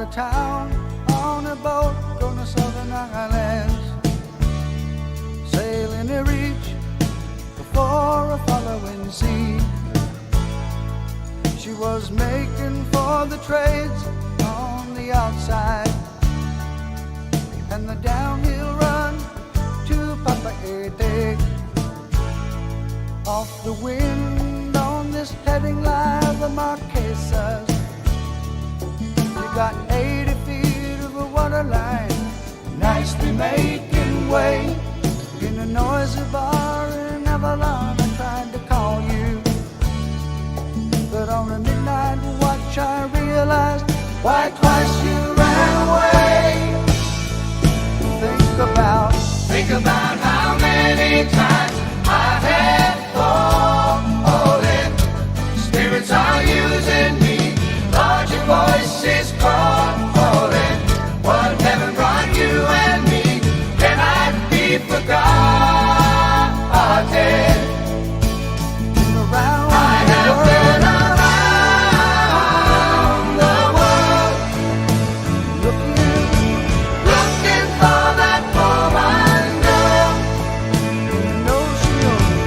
of town on a boat going to southern islands, sailing to reach before a following sea. She was making for the trades on the outside and the downhill run to Papa Ede. Off the wind on this heading line, the Marquesas. You got 80 feet of a water line, nicely making way in a noisy bar in Avalon. I tried to call you, but on a midnight watch I realized why twice you ran away. Think about how many times I had fallen. Spirits are using me, Lord, your voice is calling. What heaven brought you and me cannot be forgotten. I have been around the world, looking for that woman girl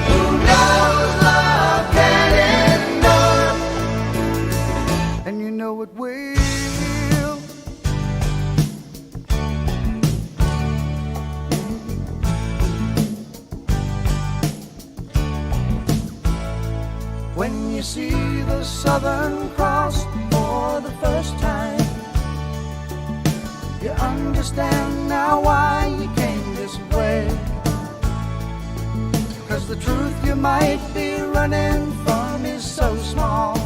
who knows love can endure, and you know it will. When you see the Southern Cross for the first time, you understand now why you came this way. 'Cause the truth you might be running from is so small,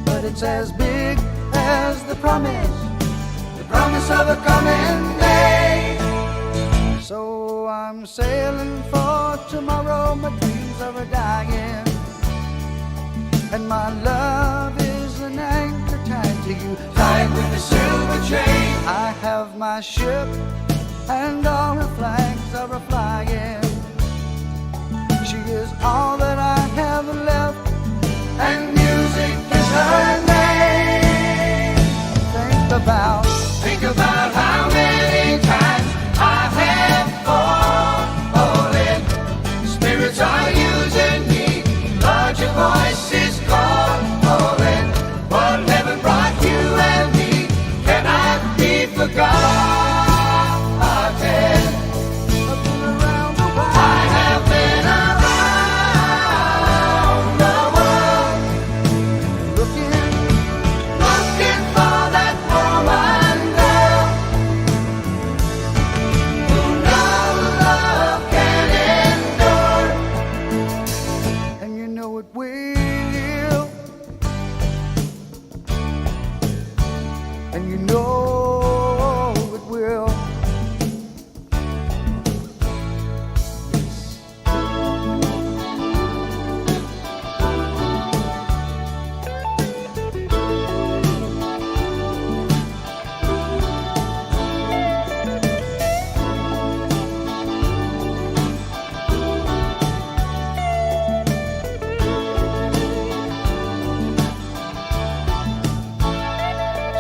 but it's as big as the promise of a coming day. So I'm sailing for tomorrow, my dreams are a-dying, and my love is an anchor tied to you, tied with a silver chain. I have my ship and all her flags are a-flying. She is all that I have left, and music is her name. Think about how many times I have fallen. Spirits are using me, Lord, your voice is calling. What heaven brought you and me cannot be forgotten. I have been around the world, looking for that woman girl who knows love can endure, and you know it will, and you know it will.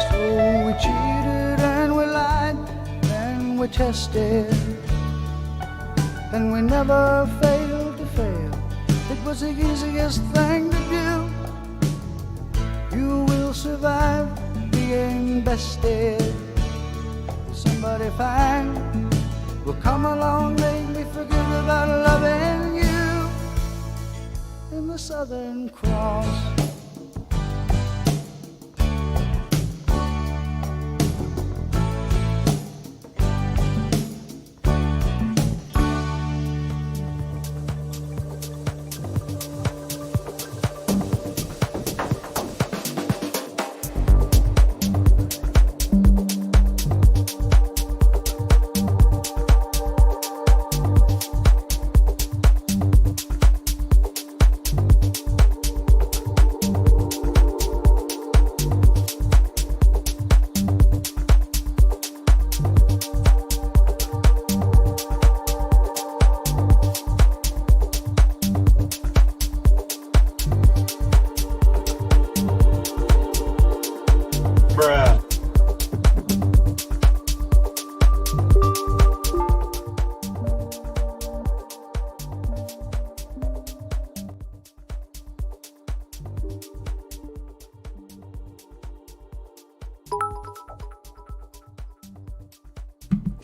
So we cheated and we lied and we tested, and we never failed to fail. It was the easiest thing to do. You will survive being bested. Somebody fine will come along, make me forget about loving you in the Southern Cross.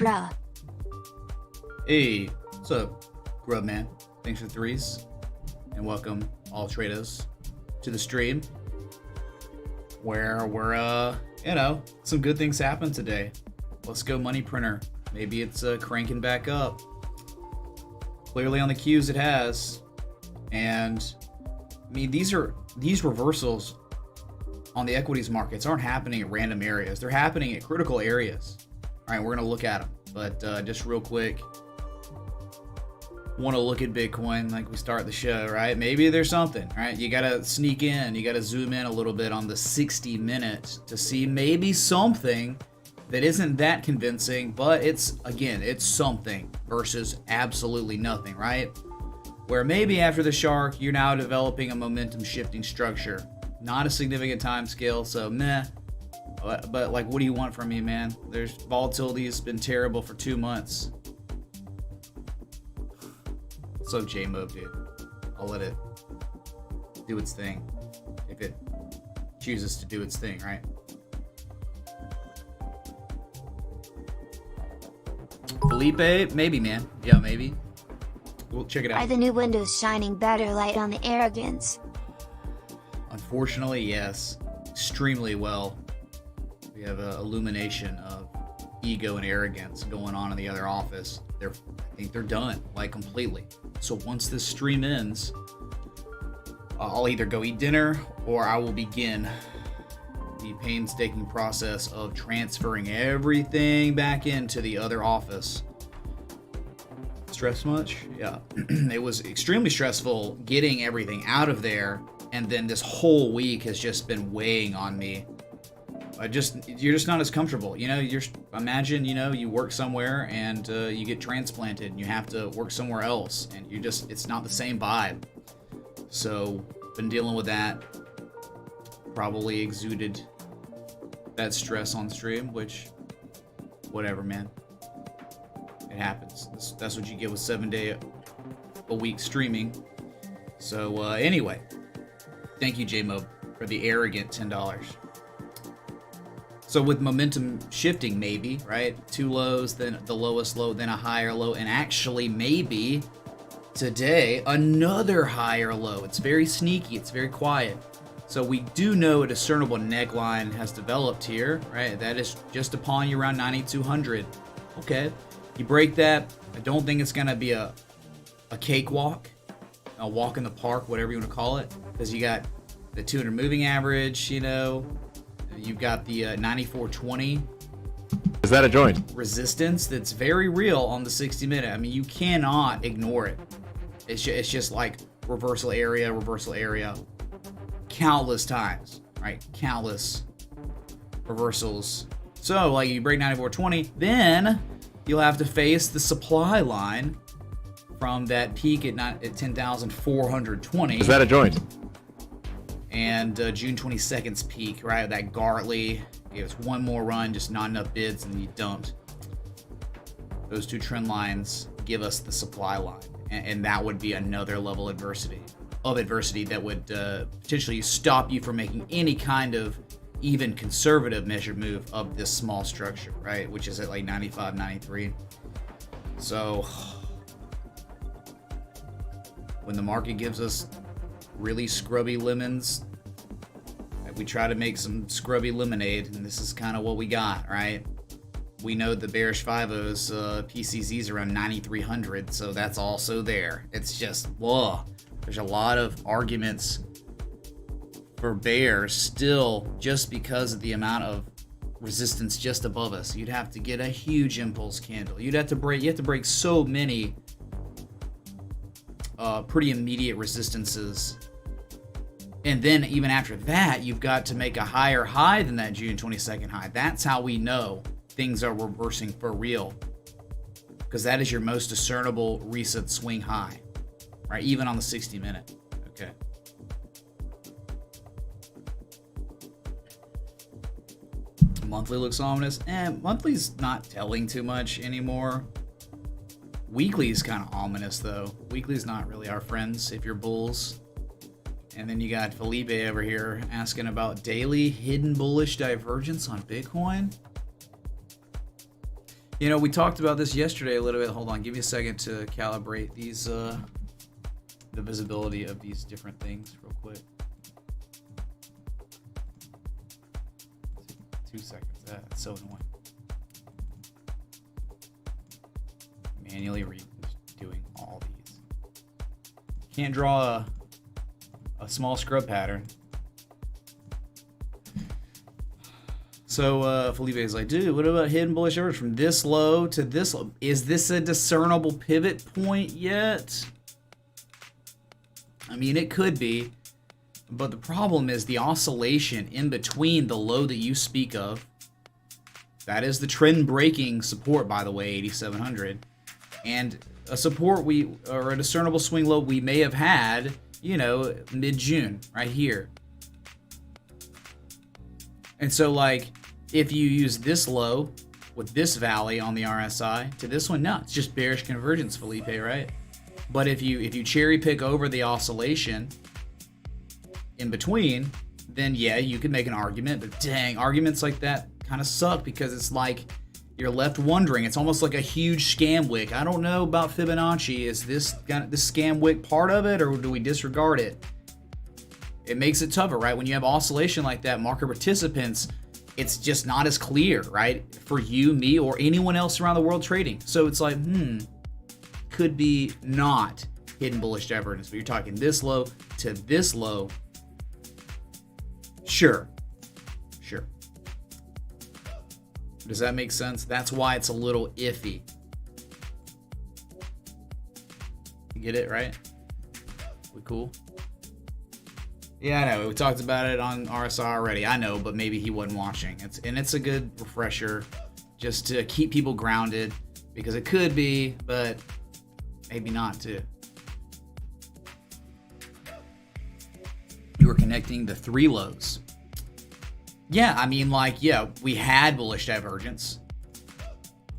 bruh? Hey, what's up, Grub Man? Thanks for the threes, and welcome all traders to the stream, where we're some good things happen today. Let's go, money printer. Maybe it's cranking back up. Clearly on the cues it has, and I mean these reversals on the equities markets aren't happening at random areas. They're happening at critical areas. All right, we're gonna look at them, but just real quick, want to look at Bitcoin like we start the show, right? Maybe there's something, right? You gotta sneak in, you gotta zoom in a little bit on the 60 minutes to see maybe something that isn't that convincing, but it's something versus absolutely nothing, right? Where maybe after the shark, you're now developing a momentum shifting structure. Not a significant time scale, so meh. But like, what do you want from me, man? There's volatility has been terrible for 2 months. So J-Mob, dude. I'll let it do its thing. If it chooses to do its thing, right? Felipe, maybe, man. Yeah, maybe. We'll check it out. Are the new windows shining better light on the arrogance? Unfortunately, yes. Extremely well. We have an illumination of ego and arrogance going on in the other office. I think they're done, like, completely. So once this stream ends, I'll either go eat dinner or I will begin the painstaking process of transferring everything back into the other office. Stress much? Yeah. It was extremely stressful getting everything out of there, and then this whole week has just been weighing on me. You're just not as comfortable. Imagine, you work somewhere and you get transplanted and you have to work somewhere else, and it's not the same vibe. So, been dealing with that. Probably exuded that stress on stream, which, whatever, man. It happens. That's what you get with 7-day-a-week streaming. So, anyway, thank you, J-Mob, for the arrogant $10. So with momentum shifting, maybe, right? 2 lows, then the lowest low, then a higher low, and actually maybe today another higher low. It's very sneaky, it's very quiet. So we do know a discernible neckline has developed here, right? That is just upon you around 9,200. Okay, you break that. I don't think it's gonna be a cakewalk, a walk in the park, whatever you want to call it, because you got the 200 moving average, you've got the 9420. Is that a joint? Resistance that's very real on the 60 minute. I mean, you cannot ignore it. It's just like reversal area, countless times, right? Countless reversals. So like you break 9420, then you'll have to face the supply line from that peak at 10,420. Is that a joint? And June 22nd's peak, right? That Gartley gave us one more run, just not enough bids, and you dumped. Those two trend lines give us the supply line, and that would be another level of adversity that would potentially stop you from making any kind of even conservative measured move of this small structure, right? Which is at like 95, 93. So when the market gives us really scrubby lemons, we try to make some scrubby lemonade, and this is kind of what we got, right? We know the bearish 5-0's PCZ's around 9,300, so that's also there. It's just, whoa. There's a lot of arguments for bears still, just because of the amount of resistance just above us. You'd have to get a huge impulse candle. You have to break so many pretty immediate resistances. And then even after that, you've got to make a higher high than that June 22nd high. That's how we know things are reversing for real, because that is your most discernible recent swing high, right? Even on the 60 minute. Okay. Monthly looks ominous. Monthly's not telling too much anymore. Weekly's kind of ominous though. Weekly's not really our friends if you're bulls. And then you got Felipe over here asking about daily hidden bullish divergence on Bitcoin. You know, we talked about this yesterday a little bit. Hold on, give me a second to calibrate these, the visibility of these different things real quick. 2 seconds. That's so annoying. Manually doing all these. Can't draw a small scrub pattern. So Felipe is like, dude, what about hidden bullish average from this low to this low? Is this a discernible pivot point yet? I mean, it could be. But the problem is the oscillation in between the low that you speak of. That is the trend breaking support, by the way, 8,700. And a support or a discernible swing low we may have had, you know, mid-June, right here. And so, like, if you use this low with this valley on the RSI to this one, no, it's just bearish convergence, Felipe, right? But if you cherry pick over the oscillation in between, then yeah, you could make an argument. But dang, arguments like that kind of suck because it's like you're left wondering. It's almost like a huge scam wick. I don't know about Fibonacci. Is this scam wick part of it, or do we disregard it? It makes it tougher, right? When you have oscillation like that, market participants, it's just not as clear, right? For you, me, or anyone else around the world trading. So it's like, could be not hidden bullish divergence, but you're talking this low to this low. Sure. Does that make sense? That's why it's a little iffy. You get it, right? We cool? Yeah, I know. We talked about it on RSI already. I know, but maybe he wasn't watching. It's a good refresher just to keep people grounded because it could be, but maybe not too. You were connecting the three lows. Yeah, I mean, like, yeah, we had bullish divergence.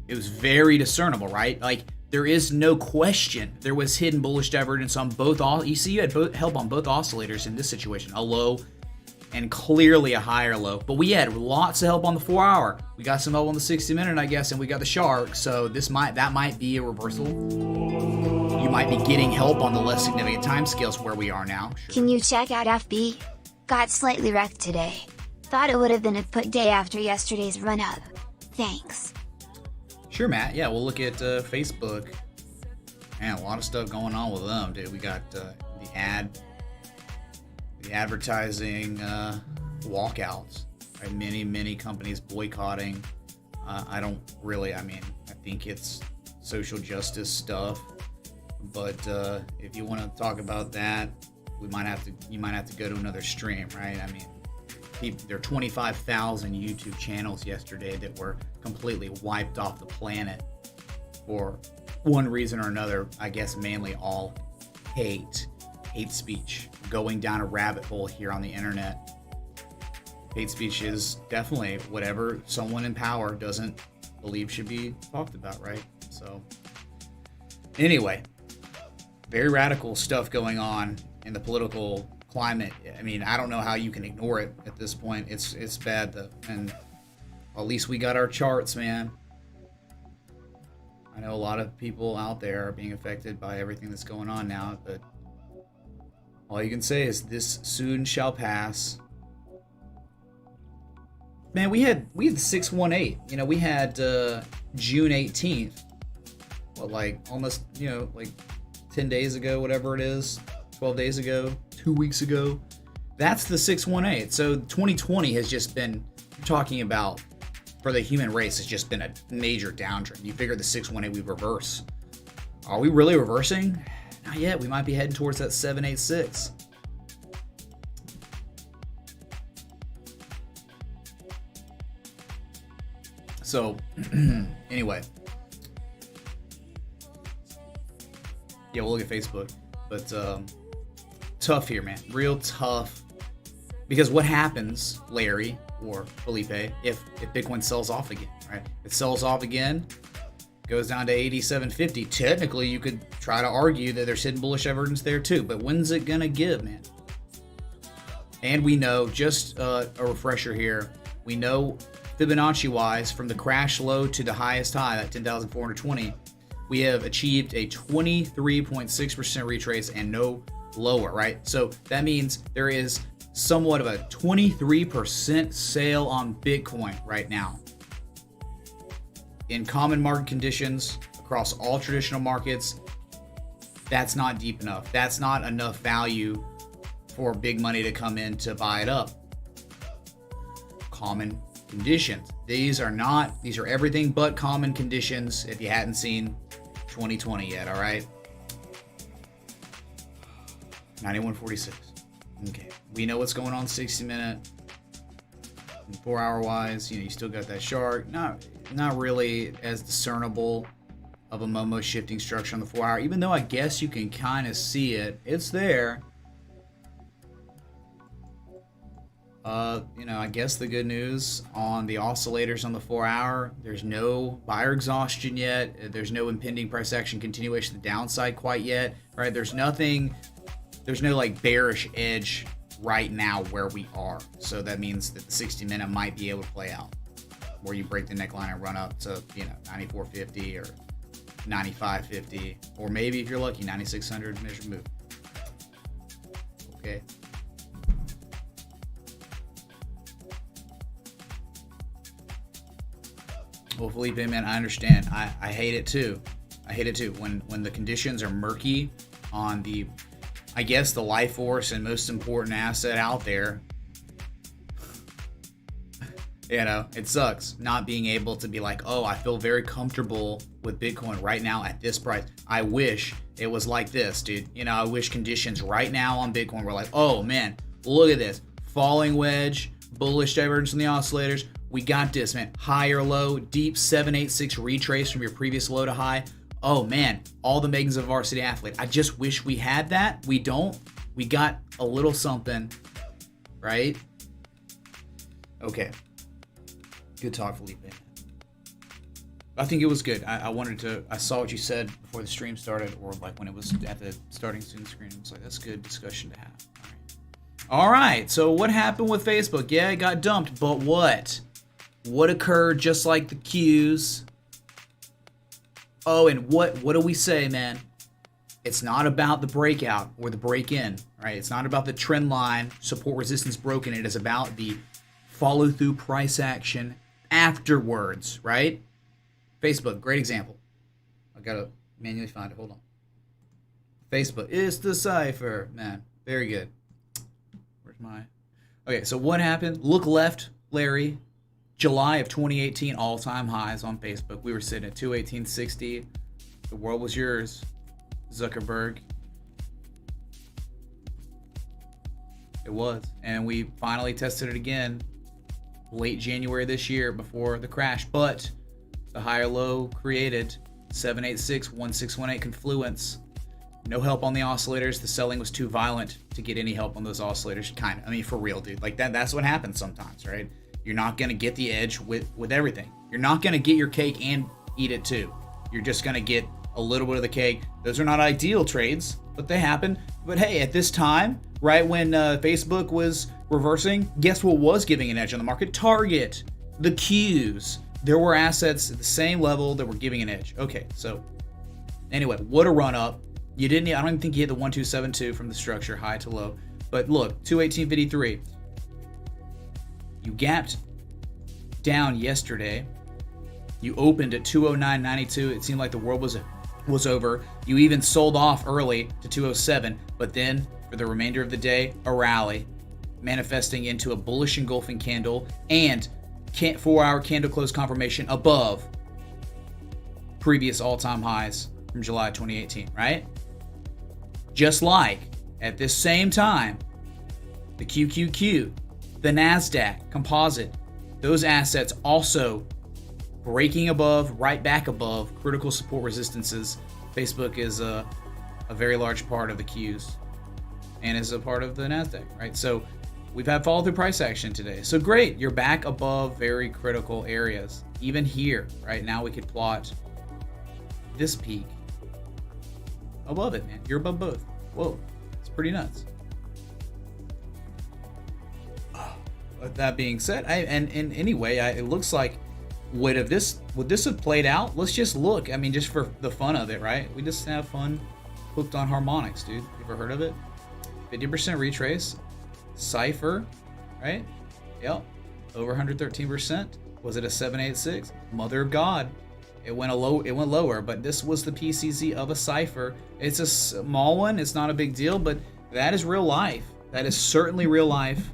It was very discernible, right? Like, there is no question there was hidden bullish divergence on both. You see, you had help on both oscillators in this situation, a low and clearly a higher low. But we had lots of help on the 4-hour. We got some help on the 60-minute, I guess, and we got the shark. So that might be a reversal. You might be getting help on the less significant time scales where we are now. Sure. Can you check out FB? Got slightly wrecked today. Thought it would have been a put day after yesterday's run up. Thanks. Sure, Matt. Yeah, we'll look at Facebook. Man, a lot of stuff going on with them, dude. We got the advertising walkouts. Right? Many companies boycotting. I think it's social justice stuff. But if you want to talk about that, you might have to go to another stream, right? I mean, there are 25,000 YouTube channels yesterday that were completely wiped off the planet for one reason or another. I guess mainly all hate speech, going down a rabbit hole here on the internet. Hate speech is definitely whatever someone in power doesn't believe should be talked about, right? So anyway, very radical stuff going on in the political climate. I mean, I don't know how you can ignore it at this point. It's bad though, and at least we got our charts, man. I know a lot of people out there are being affected by everything that's going on now, but all you can say is this soon shall pass. Man, we had 618. You know, we had June 18th. Well, like almost, like 10 days ago, whatever it is, 12 days ago, 2 weeks ago. That's the 618. So 2020 has just been, you're talking about, for the human race, has just been a major downtrend. You figure the 618 we reverse. Are we really reversing? Not yet. We might be heading towards that 786. So, anyway. Yeah, we'll look at Facebook. But, tough here, man. Real tough. Because what happens, Larry or Felipe, if Bitcoin sells off again, right? If it sells off again, goes down to 87.50. Technically, you could try to argue that there's hidden bullish divergence there too. But when's it going to give, man? And we know, just a refresher here, we know Fibonacci wise, from the crash low to the highest high, that 10,420, we have achieved a 23.6% retrace and no lower, right? So that means there is somewhat of a 23% sale on Bitcoin right now. In common market conditions, across all traditional markets, that's not deep enough. That's not enough value for big money to come in to buy it up. Common conditions. These are everything but common conditions if you hadn't seen 2020 yet, all right? 91.46. Okay. We know what's going on 60 minute and 4 hour wise. You still got that shark. Not really as discernible of a Momo shifting structure on the 4 hour, even though I guess you can kind of see it. It's there. I guess the good news on the oscillators on the 4 hour, there's no buyer exhaustion yet. There's no impending price action continuation to the downside quite yet, right? There's no like bearish edge right now where we are. So that means that the 60 minute might be able to play out where you break the neckline and run up to, 94.50 or 95.50, or maybe if you're lucky, 9,600 measured move. Okay. Well, Felipe, man, I understand. I hate it too. When the conditions are murky on the, I guess, the life force and most important asset out there. It sucks not being able to be like, oh, I feel very comfortable with Bitcoin right now at this price. I wish it was like this, dude. I wish conditions right now on Bitcoin were like, oh man, look at this. Falling wedge, bullish divergence on the oscillators. We got this, man. High or low, deep 786 retrace from your previous low to high. Oh man, all the makings of a varsity athlete. I just wish we had that. We don't. We got a little something, right? Okay. Good talk, Felipe. I think it was good. I saw what you said before the stream started, or like when it was at the starting student screen. It was like, that's good discussion to have. All right. So what happened with Facebook? Yeah, it got dumped, but what? What occurred just like the Qs? Oh, and what do we say, man? It's not about the breakout or the break-in, right? It's not about the trend line, support resistance broken. It is about the follow-through price action afterwards, right? Facebook, great example. I gotta manually find it. Hold on. Facebook, it's the cipher, man. Very good. Where's my... Okay, so what happened? Look left, Larry. July of 2018, all-time highs on Facebook. We were sitting at 218.60. The world was yours, Zuckerberg. It was. And we finally tested it again late January this year before the crash. But the higher low created 786, 1618 confluence. No help on the oscillators. The selling was too violent to get any help on those oscillators. Kind of. I mean, for real, dude. Like that's what happens sometimes, right? You're not going to get the edge with everything. You're not going to get your cake and eat it too. You're just going to get a little bit of the cake. Those are not ideal trades, but they happen. But hey, at this time, right when Facebook was reversing, guess what was giving an edge on the market? Target, the Qs. There were assets at the same level that were giving an edge. Okay, so anyway, what a run up. I don't even think you hit the 1272 from the structure, high to low. But look, 218.53. You gapped down yesterday. You opened at 209.92. It seemed like the world was over. You even sold off early to 207, but then for the remainder of the day, a rally, manifesting into a bullish engulfing candle and 4-hour candle close confirmation above previous all-time highs from July 2018, right? Just like at this same time, the QQQ, the NASDAQ composite, those assets also breaking above, right back above critical support resistances. Facebook is a very large part of the Qs and is a part of the NASDAQ, right? So we've had follow through price action today. So great, you're back above very critical areas. Even here, right now we could plot this peak above it, man. You're above both. Whoa, it's pretty nuts. With that being said, and anyway, it looks like would this have played out? Let's just look. I mean, just for the fun of it, right? We just have fun. Hooked on harmonics, dude. You ever heard of it? 50% retrace, cipher, right? Yep, over 113%. Was it a 786? Mother of God. It went lower, but this was the PCZ of a cipher. It's a small one. It's not a big deal, but that is real life. That is certainly real life.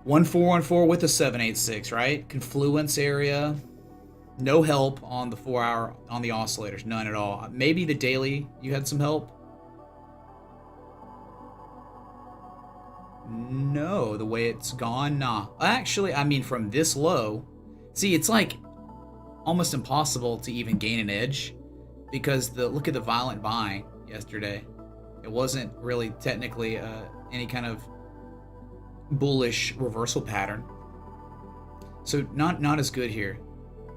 1414 with a 786, right? Confluence area. No help on the 4 hour on the oscillators, none at all. Maybe the daily you had some help. No, the way it's gone, nah. Actually, I mean from this low, see, it's like almost impossible to even gain an edge because look at the violent buying yesterday. It wasn't really technically any kind of bullish reversal pattern. So not as good here.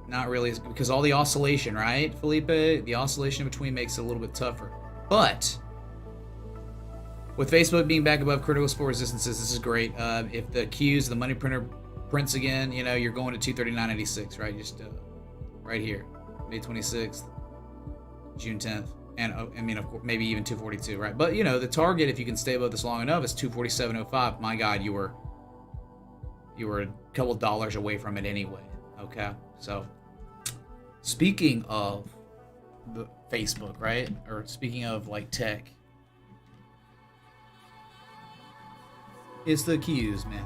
Not really, because all the oscillation, right, Felipe? The oscillation in between makes it a little bit tougher. But with Facebook being back above critical support resistances, this is great. If the Qs, the money printer prints again, you know, you're going to 239.86, right? Just right here, May 26th, June 10th, and I mean, of course, maybe even 242, right? But you know, the target, if you can stay above this long enough, is 247.05. My God, you were a couple dollars away from it anyway. Okay, so. Speaking of the Facebook, right? Or speaking of like tech, it's the Qs, man.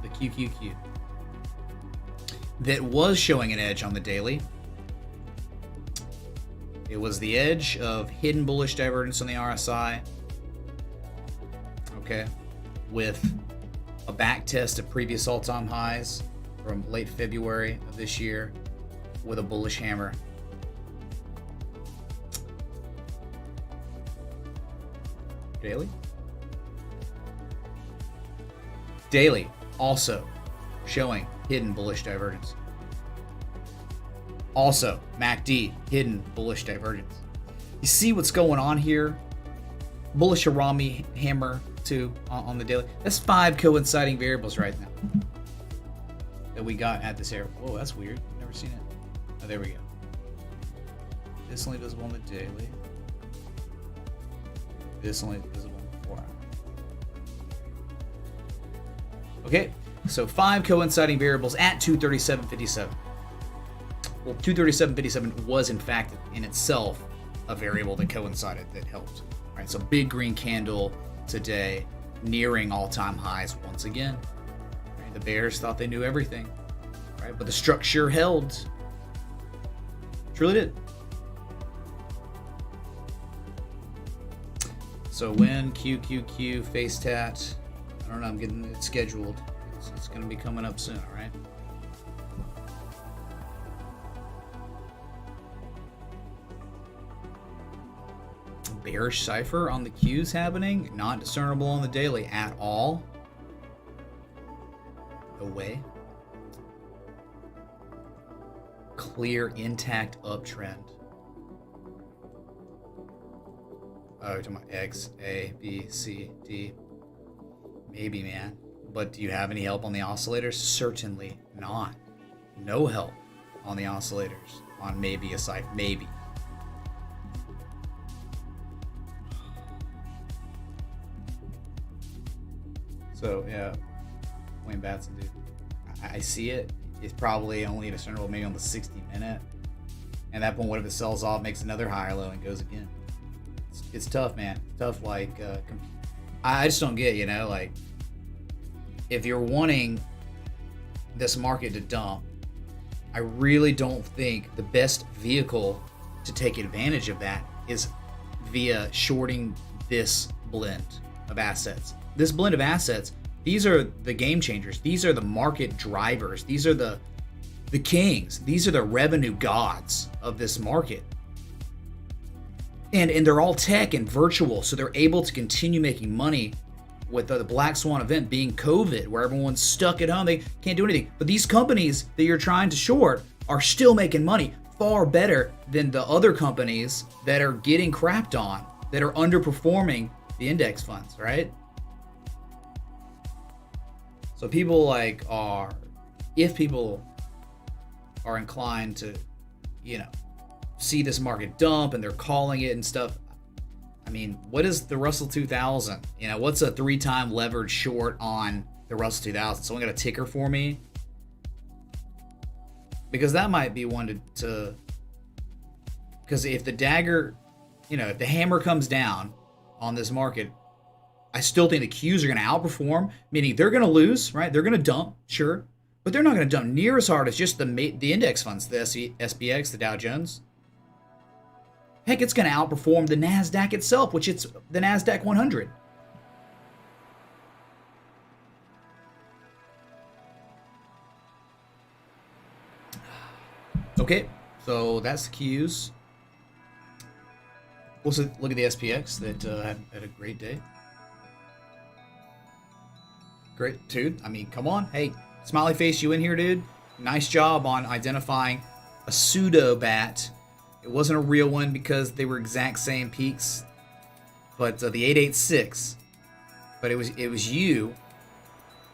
The QQQ. That was showing an edge on the daily. It was the edge of hidden bullish divergence on the RSI. Okay. With a back test of previous all-time highs from late February of this year. With a bullish hammer. Daily also showing hidden bullish divergence. Also, MACD, hidden bullish divergence. You see what's going on here? Bullish Harami hammer too on the daily. That's 5 coinciding variables right now that we got at this area. Whoa, that's weird. Never seen it. Oh, there we go. This only visible on the daily. This only visible on the 4 hour. Okay, so 5 coinciding variables at 237.57. Well, 237.57 was in fact in itself a variable that coincided that helped. All right, so big green candle today, nearing all-time highs once again. Right, the bears thought they knew everything, right? But the structure held. Truly did. So when QQQ face tat, I don't know, I'm getting it scheduled. It's going to be coming up soon, all right? Bearish cipher on the Qs happening, not discernible on the daily at all. No way. Clear, intact uptrend. Oh, to my X, A, B, C, D. Maybe, man. But do you have any help on the oscillators? Certainly not. No help on the oscillators. On maybe a cipher. Maybe. So, yeah. Wayne Batson, dude. I see it. It's probably only discernible maybe on the 60-minute. And at that point, what if it sells off, makes another higher low, and goes again? It's tough, man. Tough, like, I just don't get, you know, like, if you're wanting this market to dump, I really don't think the best vehicle to take advantage of that is via shorting this blend of assets. This blend of assets, these are the game changers. These are the market drivers. These are the kings. These are the revenue gods of this market. And they're all tech and virtual, so they're able to continue making money with the Black Swan event being COVID, where everyone's stuck at home. They can't do anything. But these companies that you're trying to short are still making money far better than the other companies that are getting crapped on, that are underperforming the index funds, right? So people like are, if people are inclined to, you know, see this market dump and they're calling it and stuff. I mean, what is the Russell 2000? You know, what's a 3-time levered short on the Russell 2000? Someone got a ticker for me? Because that might be one to because if the dagger, you know, if the hammer comes down on this market, I still think the Qs are going to outperform, meaning they're going to lose, right? They're going to dump, sure, but they're not going to dump near as hard as just the index funds, the SPX, the Dow Jones. Heck, it's going to outperform the NASDAQ itself, which it's the NASDAQ 100. Okay, so that's the Qs. Also, look at the SPX that had a great day. Great, dude. I mean, come on. Hey, smiley face, you in here, dude? Nice job on identifying a pseudo bat. It wasn't a real one because they were exact same peaks. But the 886. But it was you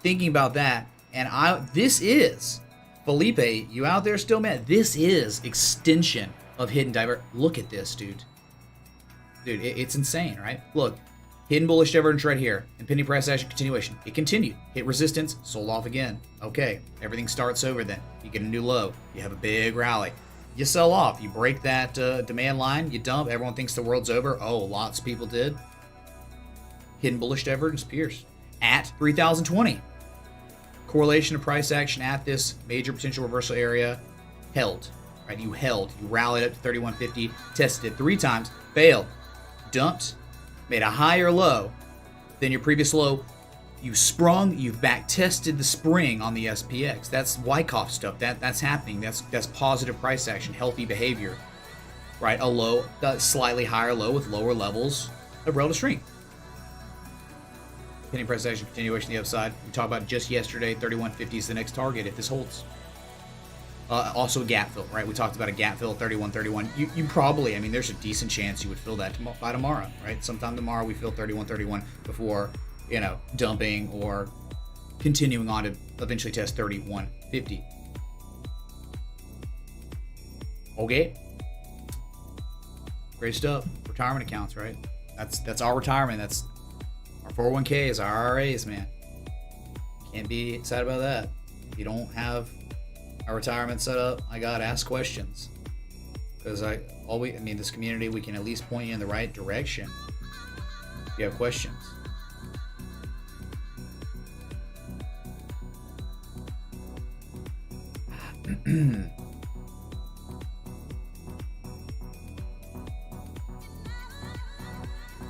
thinking about that. And this is, Felipe, you out there still, man? This is extension of hidden divert. Look at this, dude. Dude, it's insane, right? Look, hidden bullish divergence right here. Impending price action continuation. It continued. Hit resistance, sold off again. Okay, everything starts over then. You get a new low. You have a big rally. You sell off. You break that demand line. You dump. Everyone thinks the world's over. Oh, lots of people did. Hidden bullish divergence appears at 3,020. Correlation of price action at this major potential reversal area held. Right? You held. You rallied up to 3150. Tested it 3 times. Failed. Dumped, made a higher low than your previous low. You sprung, you've back tested the spring on the SPX. That's Wyckoff stuff. That's happening. That's positive price action, healthy behavior, right? A low, a slightly higher low with lower levels of relative strength. Pending price action continuation to the upside. We talked about just yesterday. 3150 is the next target if this holds. Also a gap fill, right? We talked about a gap fill, 31.31. You probably, I mean, there's a decent chance you would fill that by tomorrow, right? Sometime tomorrow we fill 31.31 before, you know, dumping or continuing on to eventually test 31.50. Okay. Great stuff. Retirement accounts, right? That's our retirement. That's our 401ks, our IRAs, man. Can't be sad about that. If you don't have our retirement set up, I gotta ask questions, because this community, we can at least point you in the right direction if you have questions.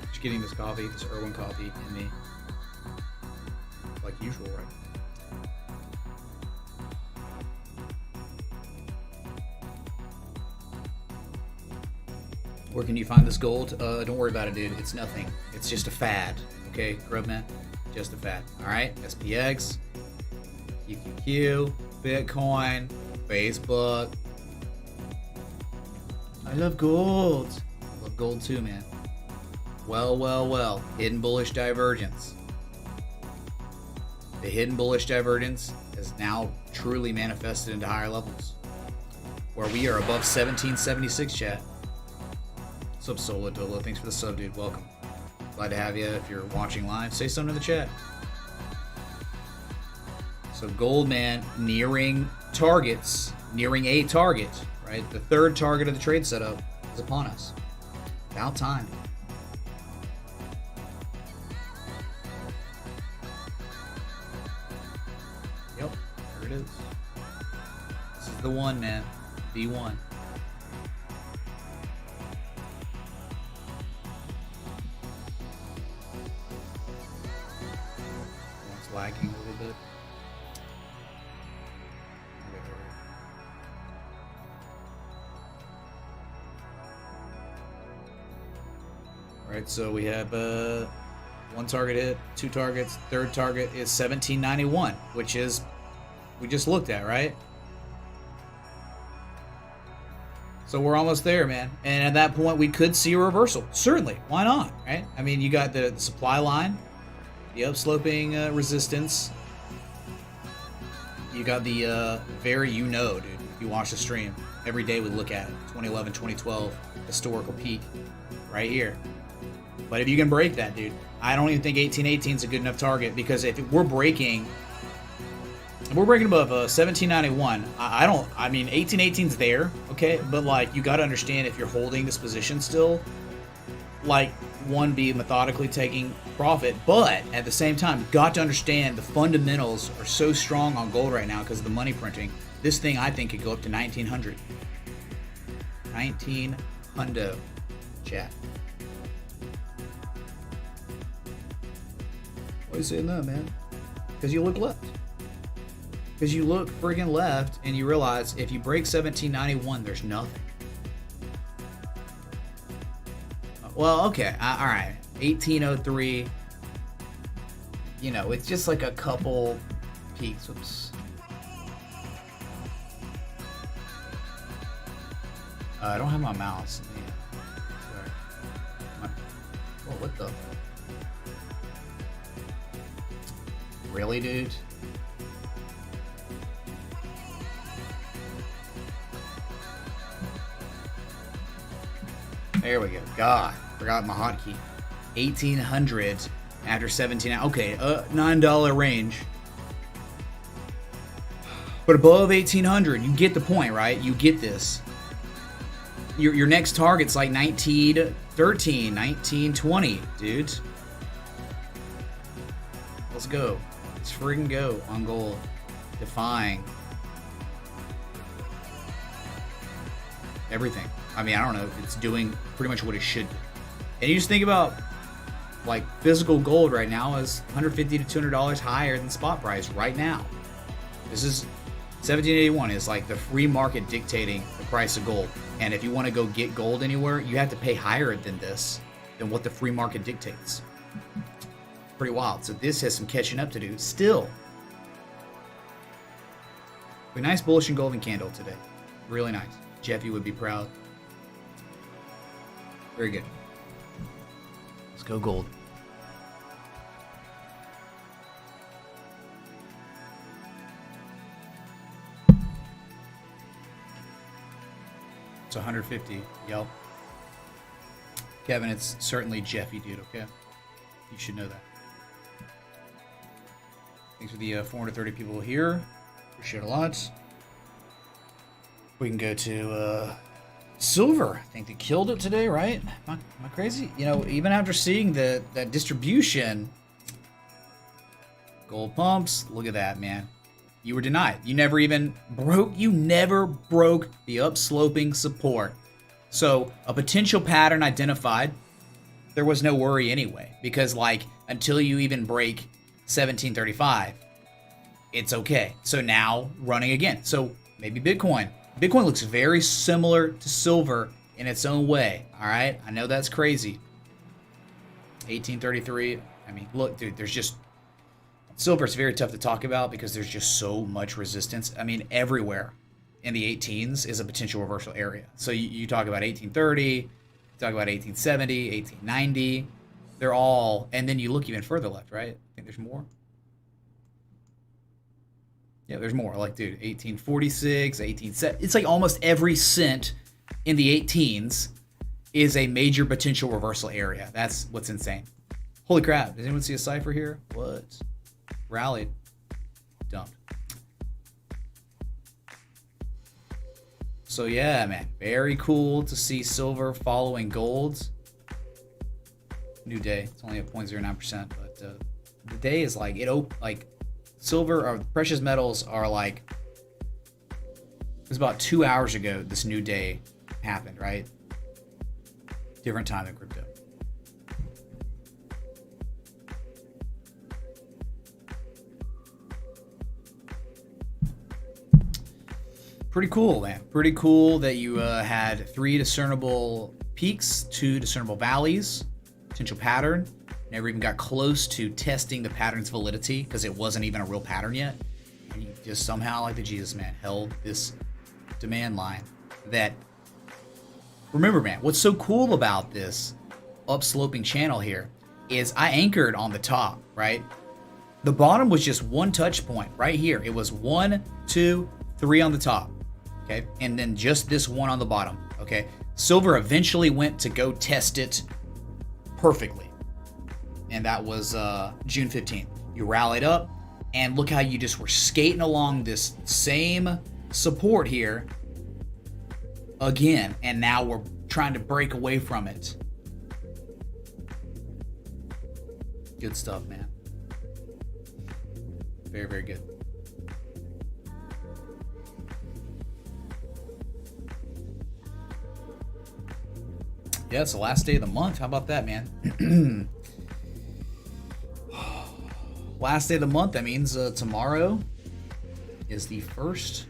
Just getting this coffee, this Irwin coffee in me, like usual, right? Where can you find this gold? Don't worry about it, dude. It's nothing. It's just a fad. Okay, Grubman? Just a fad. Alright? SPX, QQQ, Bitcoin, Facebook. I love gold. I love gold too, man. Well. Hidden bullish divergence. The hidden bullish divergence is now truly manifested into higher levels, where we are above 1776, chat. What's up, Solo Dolo? Thanks for the sub, dude. Welcome. Glad to have you. If you're watching live, say something in the chat. So gold, man, nearing targets, nearing a target, right? The third target of the trade setup is upon us. About time. Yep, there it is. This is the one, man. B1. Lagging a little bit. Alright, so we have one target hit, 2 targets, third target is 1791, which is, we just looked at, right? So we're almost there, man. And at that point, we could see a reversal. Certainly. Why not, right? I mean, you got the supply line, the upsloping resistance, You got the dude. If you watch the stream, every day we look at it. 2011, 2012 historical peak right here. But if you can break that, dude, I don't even think 1818 is a good enough target, because if we're breaking above 1791, I mean 1818's there, okay, but like you got to understand, if you're holding this position still, like, one, be methodically taking profit, but at the same time, you've got to understand the fundamentals are so strong on gold right now because of the money printing. This thing, I think, could go up to 1900. 1900, chat. Why are you saying that, man? Because you look left. Because you look friggin' left and you realize if you break 1791, there's nothing. Well, okay, all right. 1803. You know, it's just like a couple peaks. Oops. I don't have my mouse. Sorry. Oh, what the? Really, dude? There we go. God, forgot my hotkey. 1800 after 17. Okay, $9 range. But above 1800, you get the point, right? You get this. Your next target's like 1913, 1920, dude. Let's go. Let's friggin' go on gold. Defying everything. I mean, I don't know. It's doing pretty much what it should do. And you just think about, like, physical gold right now is $150 to $200 higher than spot price right now. This is 1781 is like the free market dictating the price of gold. And if you want to go get gold anywhere, you have to pay higher than this, than what the free market dictates. Pretty wild. So this has some catching up to do still. A nice bullish and golden candle today. Really nice. Jeffy would be proud. Very good. Let's go gold. It's 150. Yep. Kevin, it's certainly Jeffy, dude, okay? You should know that. Thanks for the 430 people here. Appreciate it a lot. We can go to silver. I think they killed it today, right? Am I crazy? You know, even after seeing that distribution, gold pumps, look at that, man. You were denied. You never broke the upsloping support. So a potential pattern identified, there was no worry anyway, because like until you even break 1735, it's okay. So now running again. So maybe Bitcoin. Bitcoin looks very similar to silver in its own way. All right. I know that's crazy. 1833. I mean, look, dude, there's just silver is very tough to talk about because there's just so much resistance. I mean, everywhere in the 18s is a potential reversal area. So you talk about 1830, you talk about 1870, 1890. They're all, and then you look even further left, right? I think there's more. Yeah, there's more. Like, dude, 1846, 1870. It's like almost every cent in the 18s is a major potential reversal area. That's what's insane. Holy crap. Does anyone see a cipher here? What? Rallied. Dumped. So yeah, man, very cool to see silver following gold. New day. It's only at 0.09%, but the day is like silver or precious metals are like, it was about 2 hours ago this new day happened, right? Different time than crypto. Pretty cool, man. Pretty cool that you had 3 discernible peaks, 2 discernible valleys, potential pattern. Never even got close to testing the pattern's validity because it wasn't even a real pattern yet. And you just somehow, like the Jesus man, held this demand line that, remember, man, what's so cool about this upsloping channel here is I anchored on the top, right? The bottom was just one touch point right here. It was 1, 2, 3 on the top. Okay. And then just this one on the bottom. Okay. Silver eventually went to go test it perfectly. And that was June 15th. You rallied up, and look how you just were skating along this same support here again. And now we're trying to break away from it. Good stuff, man. Very, very good. Yeah, it's the last day of the month. How about that, man? Last day of the month. That means tomorrow is the first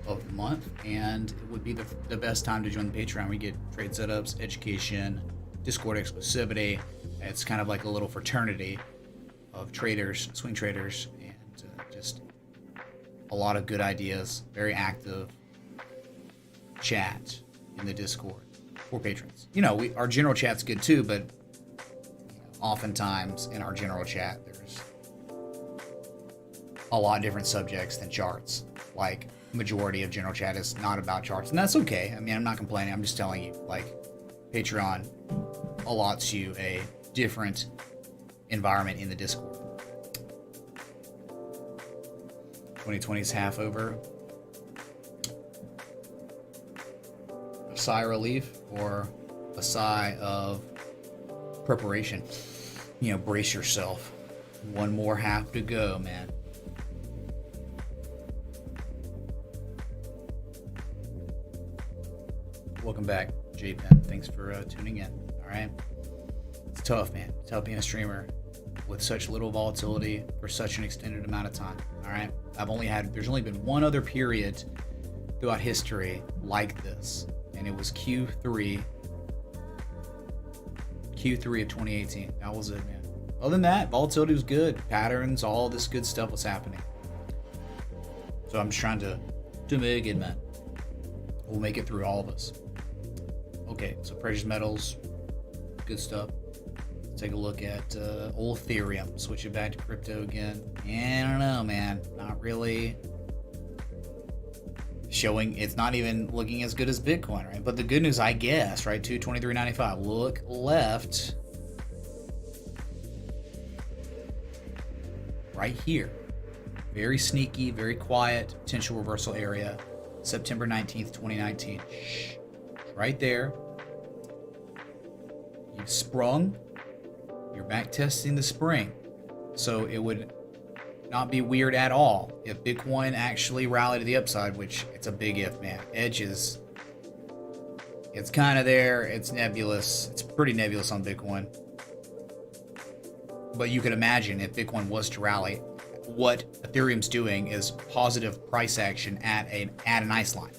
of the month, and it would be the best time to join the Patreon. We get trade setups, education, Discord exclusivity. It's kind of like a little fraternity of traders, swing traders, and just a lot of good ideas. Very active chat in the Discord for patrons. You know, our general chat's good too, but oftentimes in our general chat, there's a lot of different subjects than charts. Like, majority of general chat is not about charts, and that's okay. I mean, I'm not complaining. I'm just telling you, like, Patreon allots you a different environment in the Discord. 2020 is half over. A sigh of relief or a sigh of preparation. You know, brace yourself. One more half to go, man. Welcome back, JPen. Thanks for tuning in. All right. It's tough, man. It's tough being a streamer with such little volatility for such an extended amount of time. All right. There's only been one other period throughout history like this, and it was Q3 of 2018. That was it, man. Other than that, volatility was good. Patterns, all this good stuff was happening. So I'm just trying to make it, man. We'll make it through all of us. Okay, so precious metals, good stuff. Let's take a look at old Ethereum. Switch it back to crypto again. And I don't know, man. Not really showing. It's not even looking as good as Bitcoin, right? But the good news, I guess, right? 223.95. Look left. Right here. Very sneaky, very quiet, potential reversal area. September 19th, 2019. Shh. Right there. You've sprung. You're back testing the spring. So it would not be weird at all if Bitcoin actually rallied to the upside, which it's a big if, man. Edges. It's kind of there. It's nebulous. It's pretty nebulous on Bitcoin. But you could imagine if Bitcoin was to rally, what Ethereum's doing is positive price action at an ice line,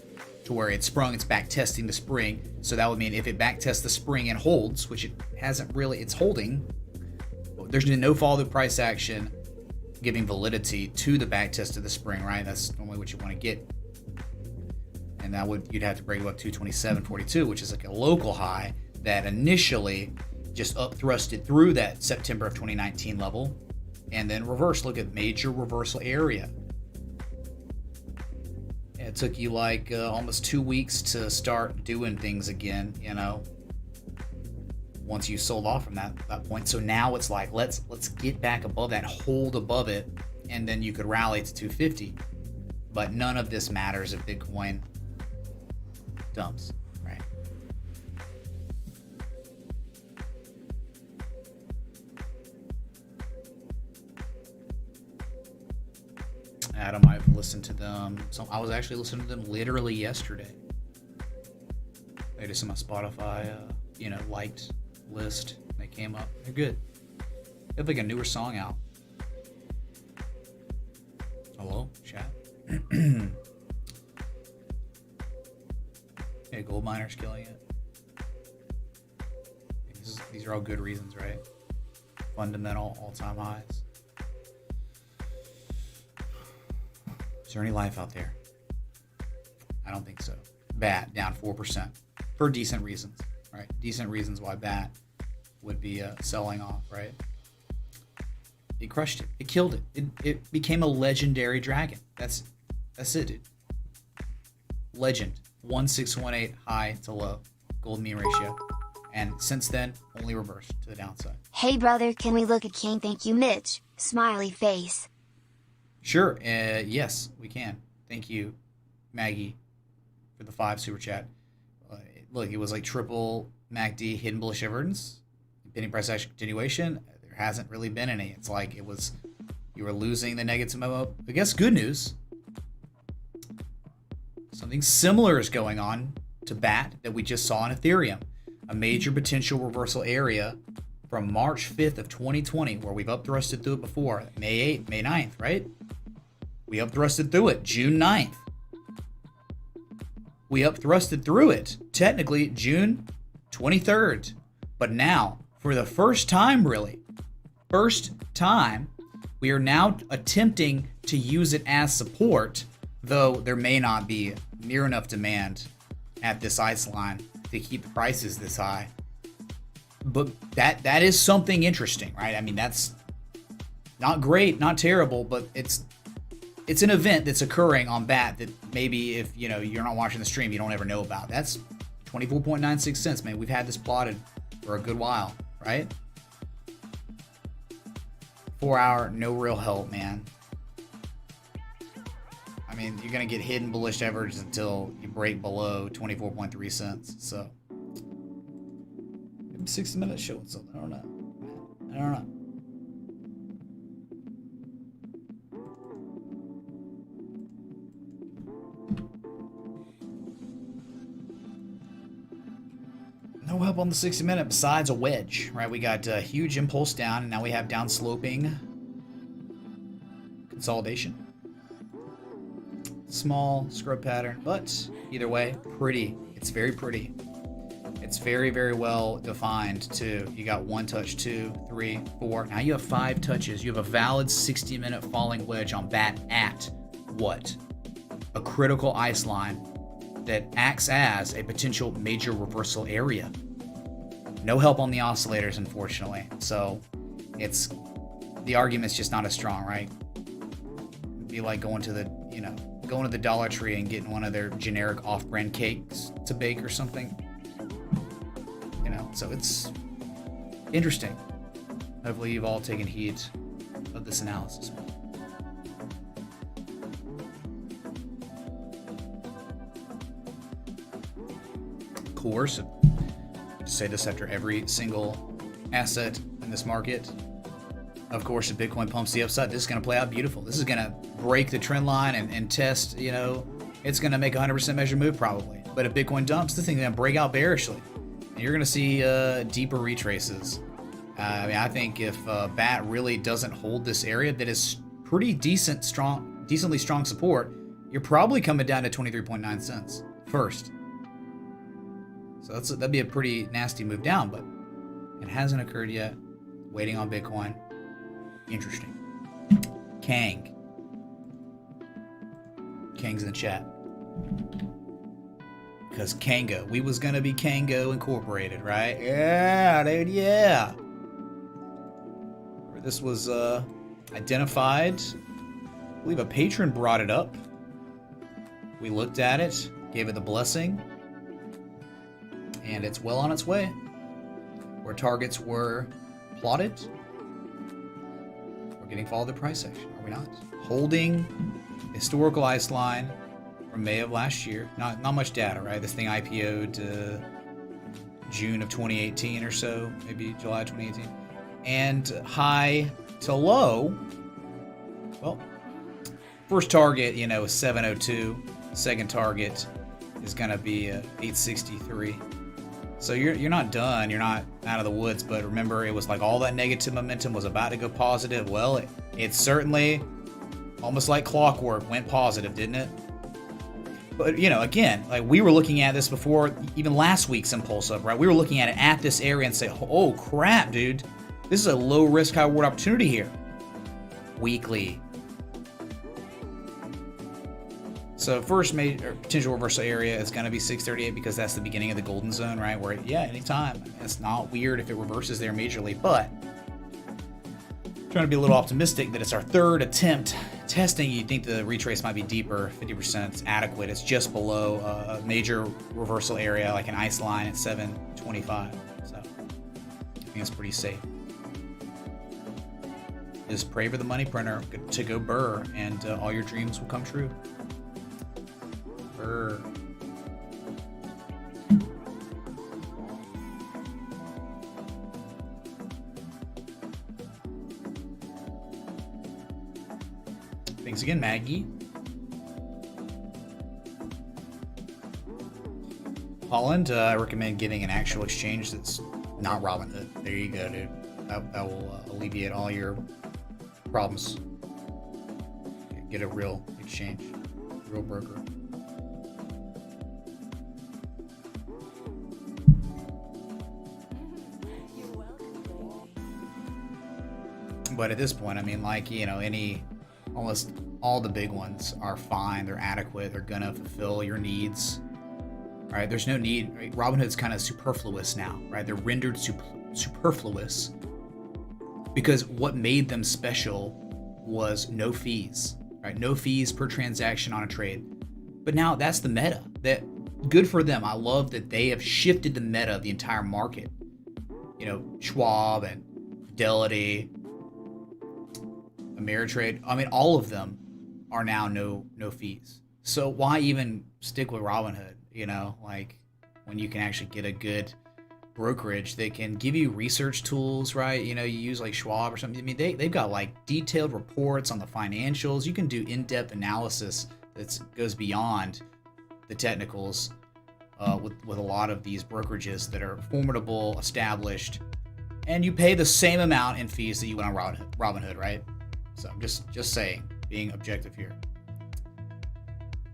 to where it's sprung, it's back testing the spring. So that would mean if it back tests the spring and holds, which it hasn't really, it's holding, there's no follow price action giving validity to the back test of the spring, right? That's normally what you want to get. And that you'd have to break above 227.42, which is like a local high that initially just up thrusted through that September of 2019 level, and then reverse. Look at major reversal area. It took you like almost 2 weeks to start doing things again, you know, once you sold off from that point. So now it's like, let's get back above that, hold above it, and then you could rally to 250. But none of this matters if Bitcoin dumps, right? Adam, I've listened to them. So I was actually listening to them literally yesterday. They just in my Spotify, liked list. They came up. They're good. They have like a newer song out. Hello, chat. Yeah, gold miners killing it. These are all good reasons, right? Fundamental all-time highs. Is there any life out there? I don't think so. BAT down 4% for decent reasons, right? Decent reasons why BAT would be selling off, right? It crushed it. It killed it. It became a legendary dragon. That's it, dude. Legend. 1618 high to low. Golden mean ratio. And since then, only reversed to the downside. Hey brother, can we look at King? Thank you, Mitch. Smiley face. Sure. Yes, we can. Thank you, Maggie, for the 5 super chat. Look, it was like triple MACD hidden bullish divergence, penny price action continuation. There hasn't really been any. It's like it was, you were losing the negative memo. I guess good news. Something similar is going on to BAT that we just saw in Ethereum. A major potential reversal area from March 5th of 2020, where we've up-thrusted through it before. May 8th, May 9th, right? We up-thrusted through it June 9th. We up-thrusted through it, technically, June 23rd. But now, for the first time, really, we are now attempting to use it as support, though there may not be near enough demand at this ice line to keep the prices this high. But that is something interesting, right? I mean, that's not great, not terrible, but it's an event that's occurring on BAT that maybe if you're not watching the stream, you don't ever know about. That's 24.96 cents, man. We've had this plotted for a good while, right? 4 hour, no real help, man. I mean, you're gonna get hidden bullish divergence until you break below 24.3 cents. So, maybe 60 minutes showing something. I don't know. No help on the 60 minute besides a wedge, right? We got a huge impulse down, and now we have down sloping consolidation. Small scrub pattern, but either way, pretty. It's very pretty. It's very, very well defined too. You got 1 touch, 2, 3, 4. Now you have 5 touches. You have a valid 60-minute falling wedge on BAT at what? A critical ice line that acts as a potential major reversal area. No help on the oscillators, unfortunately. So the argument's just not as strong, right? It'd be like going to the Dollar Tree and getting one of their generic off-brand cakes to bake or something. So it's interesting. Hopefully you've all taken heed of this analysis. Of course, I say this after every single asset in this market. Of course, if Bitcoin pumps the upside, this is going to play out beautiful. This is going to break the trend line and test, it's going to make a 100% measure move probably. But if Bitcoin dumps, this thing's going to break out bearishly. And you're going to see deeper retraces. I think if BAT really doesn't hold this area that is pretty decently strong support, you're probably coming down to 23.9 cents first. So that'd be a pretty nasty move down, but it hasn't occurred yet. Waiting on Bitcoin. Interesting. Kang's in the chat. Because Kango. We was going to be Kango Incorporated, right? Yeah, dude, yeah. This was identified. I believe a patron brought it up. We looked at it, gave it the blessing, and it's well on its way. Where targets were plotted, we're getting followed the price action, are we not? Holding historical ice line from May of last year. Not much data, right? This thing IPO'd June of 2018 or so, maybe July 2018. And high to low, well, first target, is 702. Second target is going to be 863. So you're not done. You're not out of the woods. But remember, it was like all that negative momentum was about to go positive. Well, it certainly, almost like clockwork, went positive, didn't it? But, again, like we were looking at this before even last week's impulse up, right? We were looking at it at this area and say, oh, crap, dude. This is a low risk, high reward opportunity here. Weekly. So first major potential reversal area is going to be 638 because that's the beginning of the golden zone, right? Where, anytime. It's not weird if it reverses there majorly, but Trying to be a little optimistic that it's our third attempt testing. You think the retrace might be deeper, 50% is adequate. It's just below a major reversal area, like an ice line at 725. So I think it's pretty safe. Just pray for the money printer to go burr, and all your dreams will come true. Burr. Thanks again, Maggie. Holland, I recommend getting an actual exchange that's not Robinhood. There you go, dude. That will alleviate all your problems. Get a real exchange, real broker. But at this point, I mean, like, you know, almost all the big ones are fine. They're adequate. They're gonna fulfill your needs. Right? There's no need. Right? Robinhood's kind of superfluous now, right? They're rendered superfluous because what made them special was no fees, right? No fees per transaction on a trade. But now that's the meta. That good for them. I love that they have shifted the meta of the entire market. You know, Schwab and Fidelity, Ameritrade. I mean, all of them are now no fees. So why even stick with Robinhood? You know, like when you can actually get a good brokerage that can give you research tools, right? You know, you use like Schwab or something. I mean, they've got like detailed reports on the financials. You can do in-depth analysis that goes beyond the technicals with a lot of these brokerages that are formidable, established, and you pay the same amount in fees that you would on Robinhood, right? So I'm just saying, being objective here.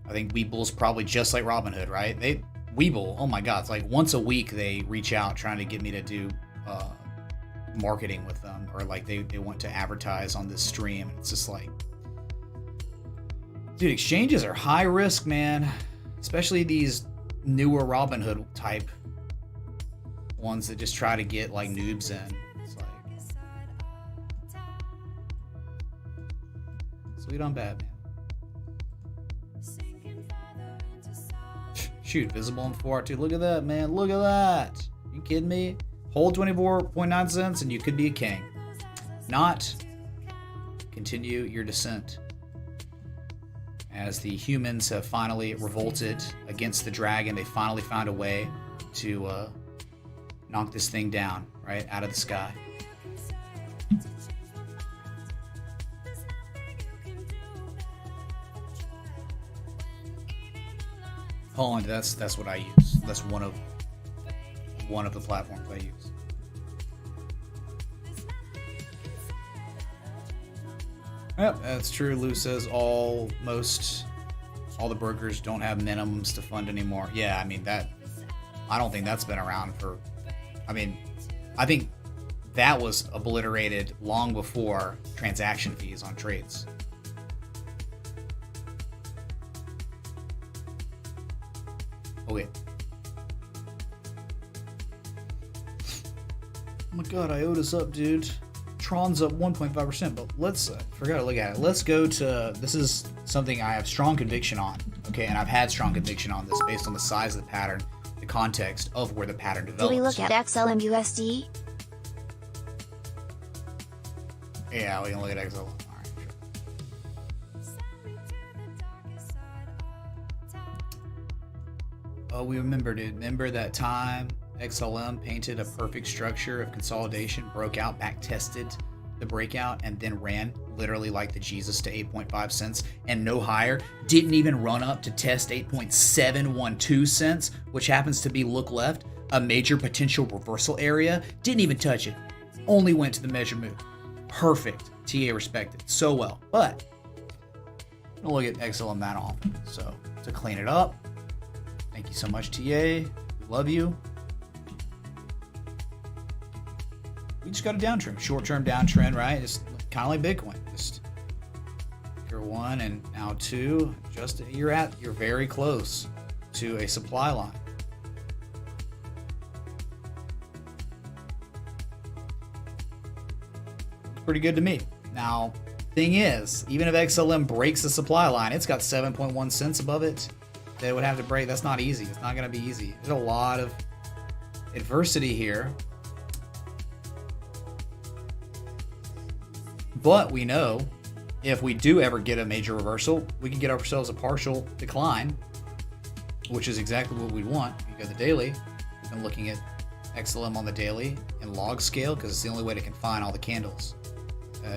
I think Weeble's probably just like Robinhood, right? Weeble, oh my God, it's like once a week they reach out trying to get me to do marketing with them, or like they want to advertise on this stream. It's just like, dude, exchanges are high risk, man. Especially these newer Robinhood type ones that just try to get like noobs in. It's like, sweet on bad, man. Shoot, visible in 4 2. Look at that, man. Look at that. You kidding me? Hold 24.9 cents and you could be a king. Not continue your descent. As the humans have finally revolted against the dragon, they finally found a way to knock this thing down, right, out of the sky. Holland, that's what I use. That's one of the platforms I use. Yep, that's true. Lou says almost all the brokers don't have minimums to fund anymore. Yeah, I mean I don't think that's been around for. I mean, I think that was obliterated long before transaction fees on trades. Okay. Oh my God, IOTA's up, dude. Tron's up 1.5%, but let's forgot to look at it. Let's go to, this is something I have strong conviction on, okay, and I've had strong conviction on this based on the size of the pattern, the context of where the pattern develops. Do we look at XLM USD? Yeah, we can look at XLM. Oh, we remember, dude. Remember that time XLM painted a perfect structure of consolidation, broke out, back tested the breakout, and then ran literally like the Jesus to 8.5 cents and no higher. Didn't even run up to test 8.712 cents, which happens to be, look left, a major potential reversal area. Didn't even touch it. Only went to the measure move. Perfect. TA respected so well. But I'm gonna look at XLM that often. So to clean it up. Thank you so much, TA. We love you. We just got a downtrend, short-term downtrend, right? Just kind of like Bitcoin. Just here 1 and now 2. Just you're very close to a supply line. Pretty good to me. Now, thing is, even if XLM breaks the supply line, it's got 7.1 cents above it that it would have to break. That's not easy. It's not going to be easy. There's a lot of adversity here. But we know if we do ever get a major reversal, we can get ourselves a partial decline, which is exactly what we want. If you go the daily, we've been looking at XLM on the daily and log scale because it's the only way to confine all the candles.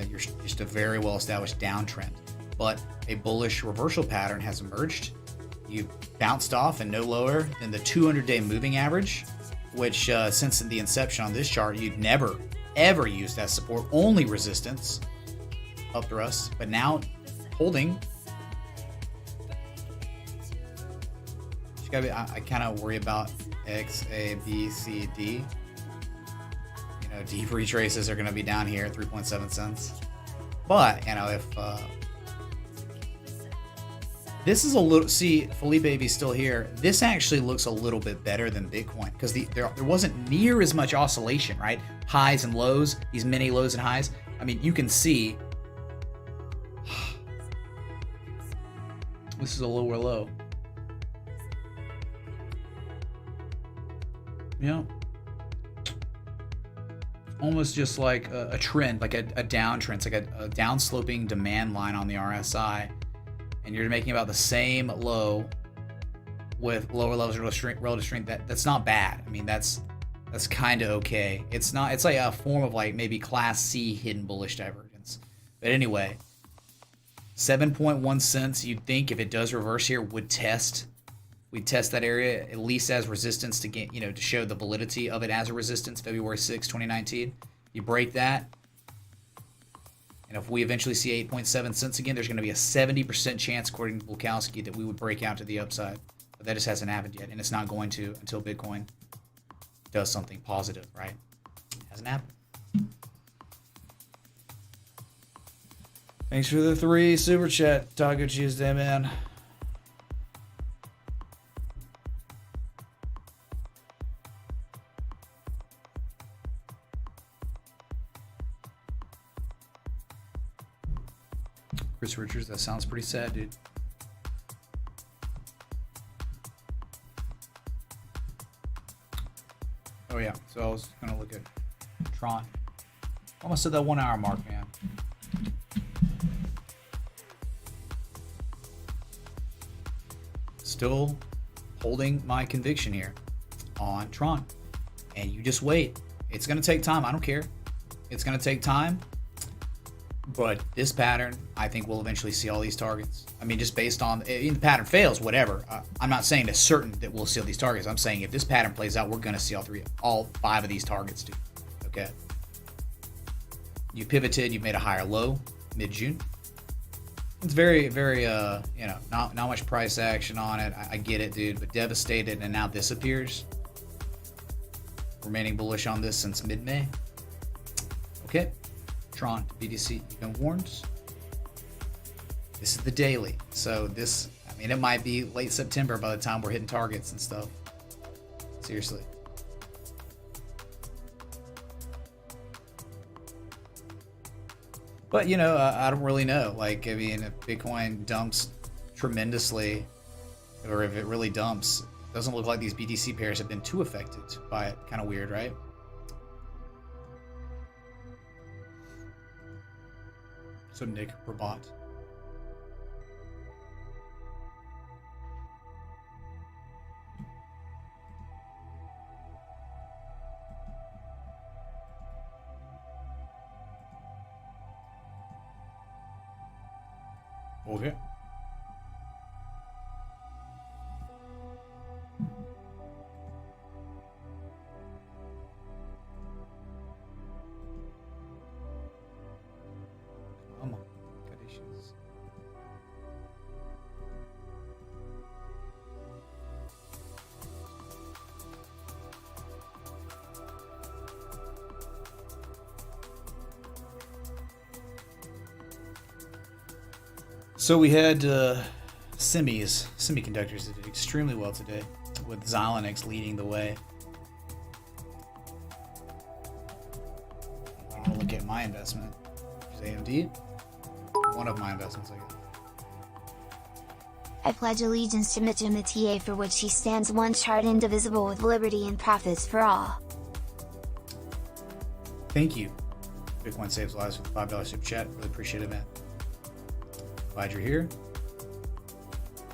You're just a very well established downtrend, but a bullish reversal pattern has emerged. You bounced off and no lower than the 200-day moving average, which since the inception on this chart, you'd never ever used as support, only resistance up thrust, but now holding. I kind of worry about X, A, B, C, D. You know, deep retraces are going to be down here at 3.7 cents. But, you know, if this is a little, see, Felipe Baby's still here. This actually looks a little bit better than Bitcoin because there wasn't near as much oscillation, right? Highs and lows, these mini lows and highs. I mean, you can see this is a lower low. Yeah. Almost just like a trend, like a downtrend. It's like a downsloping demand line on the RSI. And you're making about the same low with lower levels of relative strength. That's not bad. I mean, that's kind of okay. It's like a form of like maybe class C hidden bullish divergence. But anyway, 7.1 cents, you'd think if it does reverse here, we'd test that area at least as resistance to get, to show the validity of it as a resistance. February 6, 2019. You break that, and if we eventually see 8.7 cents again, there's going to be a 70% chance, according to Bukowski, that we would break out to the upside. But that just hasn't happened yet, and it's not going to until Bitcoin does something positive, right? Hasn't happened. Thanks for the 3 super chat, Taco Tuesday, man. Chris Richards, that sounds pretty sad, dude. Oh yeah, so I was gonna look at Tron. Almost at that 1 hour mark, man. Still holding my conviction here on Tron. And you just wait. It's gonna take time, I don't care. It's gonna take time. But this pattern, I think we'll eventually see all these targets. I mean, just based on, if the pattern fails, whatever. I'm not saying it's certain that we'll see all these targets. I'm saying if this pattern plays out, we're going to see all 5 of these targets, dude. Okay. You pivoted, you made a higher low mid-June. It's very, very, not much price action on it. I get it, dude, but devastated, and now this appears. Remaining bullish on this since mid-May. Okay. Tron to BTC, you've been warned. This is the daily. So this, I mean, it might be late September by the time we're hitting targets and stuff. Seriously. But, I don't really know. Like, I mean, if Bitcoin dumps tremendously, or if it really dumps, it doesn't look like these BTC pairs have been too affected by it. Kind of weird, right? So Nick Rabat. Okay. Come on, got issues. So we had semiconductors that did extremely well today, with Xilinx leading the way. I want to look at my investment, which is AMD. One of my investments, I guess. I pledge allegiance to Mitchum the TA, for which he stands, one chart indivisible, with liberty and profits for all. Thank you. Bitcoin Saves Lives with the $5 super chat. Really appreciate it, man. Glad you're here.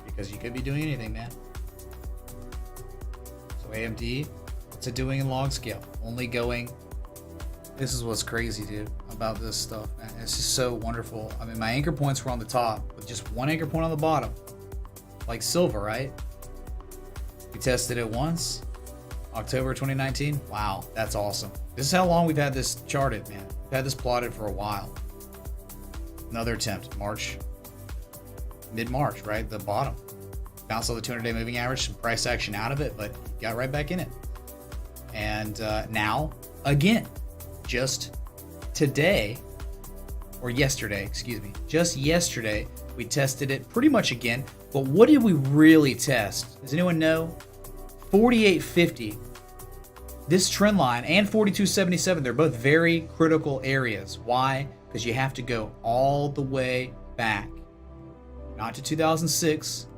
Because you could be doing anything, man. So AMD, what's it doing in log scale? Only going. This is what's crazy, dude, about this stuff, man. It's just so wonderful. I mean, my anchor points were on the top, with just one anchor point on the bottom. Like silver, right? We tested it once. October 2019. Wow, that's awesome. This is how long we've had this charted, man. We've had this plotted for a while. Another attempt, March. Mid-March, right? The bottom. Bounced off the 200-day moving average, some price action out of it, but got right back in it. And now, again, just today, or yesterday, excuse me, just yesterday, we tested it pretty much again. But what did we really test? Does anyone know? 48.50. This trend line and 42.77, they're both very critical areas. Why? Because you have to go all the way back. Not to 2006,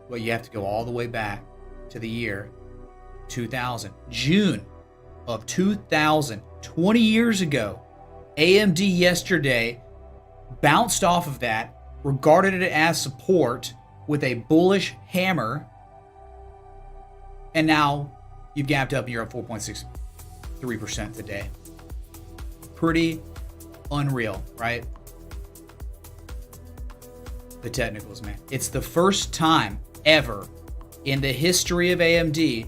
but you have to go all the way back to the year 2000. June of 2000, 20 years ago, AMD yesterday bounced off of that, regarded it as support with a bullish hammer, and now you've gapped up and you're at 4.63% today. Pretty unreal, right? The technicals, man. It's the first time ever in the history of AMD.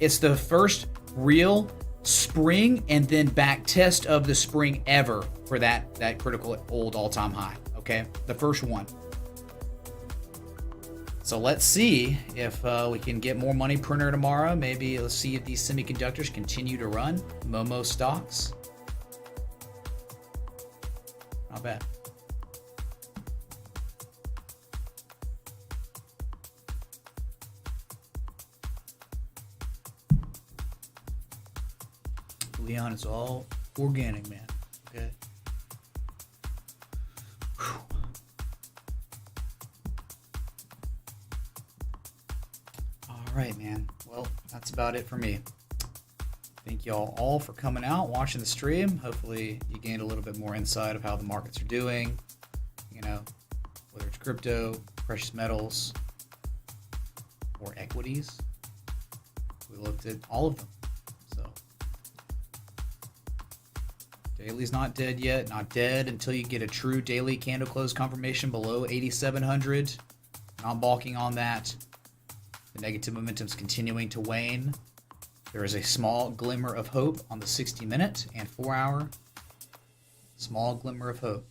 It's the first real spring and then back test of the spring ever for that critical old all-time high. Okay, the first one. So let's see if we can get more money printer tomorrow. Maybe let's see if these semiconductors continue to run. Momo stocks. Not bad. Leon, it's all organic, man. Okay. Whew. All right, man. Well, that's about it for me. Thank y'all all for coming out, watching the stream. Hopefully you gained a little bit more insight of how the markets are doing. You know, whether it's crypto, precious metals, or equities. We looked at all of them. Daily's not dead yet. Not dead until you get a true daily candle close confirmation below 8,700. Not balking on that. The negative momentum's continuing to wane. There is a small glimmer of hope on the 60-minute and 4-hour. Small glimmer of hope.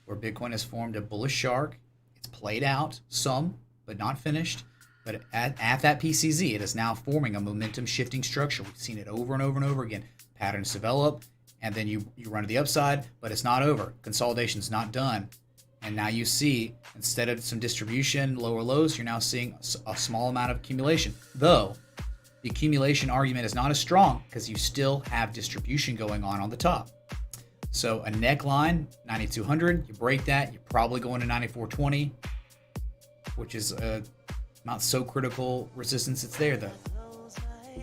Where Bitcoin has formed a bullish shark. It's played out some, but not finished. But at that PCZ, it is now forming a momentum shifting structure. We've seen it over and over and over again. Patterns develop, and then you run to the upside, but it's not over. Consolidation's not done. And now you see, instead of some distribution, lower lows, you're now seeing a small amount of accumulation. Though, the accumulation argument is not as strong because you still have distribution going on the top. So a neckline, 9,200, you break that, you're probably going to 9,420, which is not so critical resistance. It's there, though.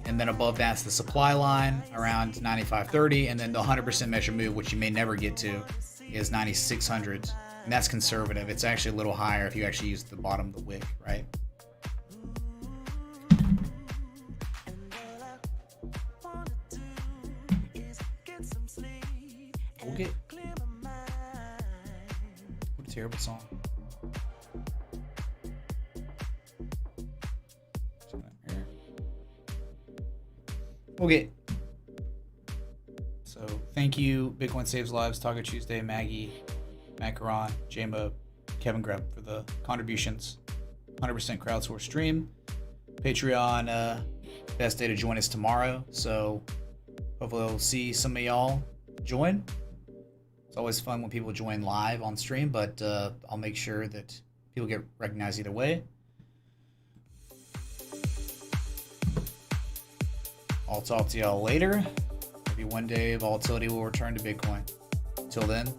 And then above that's the supply line around 95.30, and then the 100% measure move, which you may never get to, is 9,600, and that's conservative. It's actually a little higher if you actually use the bottom of the wick, right? We'll get. What a terrible song. Okay. So thank you, Bitcoin Saves Lives, Taco Tuesday, Maggie, Macaron, Jamo, Kevin Greb for the contributions. 100% crowdsourced stream. Patreon, best day to join us tomorrow. So hopefully we'll see some of y'all join. It's always fun when people join live on stream, but I'll make sure that people get recognized either way. I'll talk to y'all later. Maybe one day volatility will return to Bitcoin. Till then,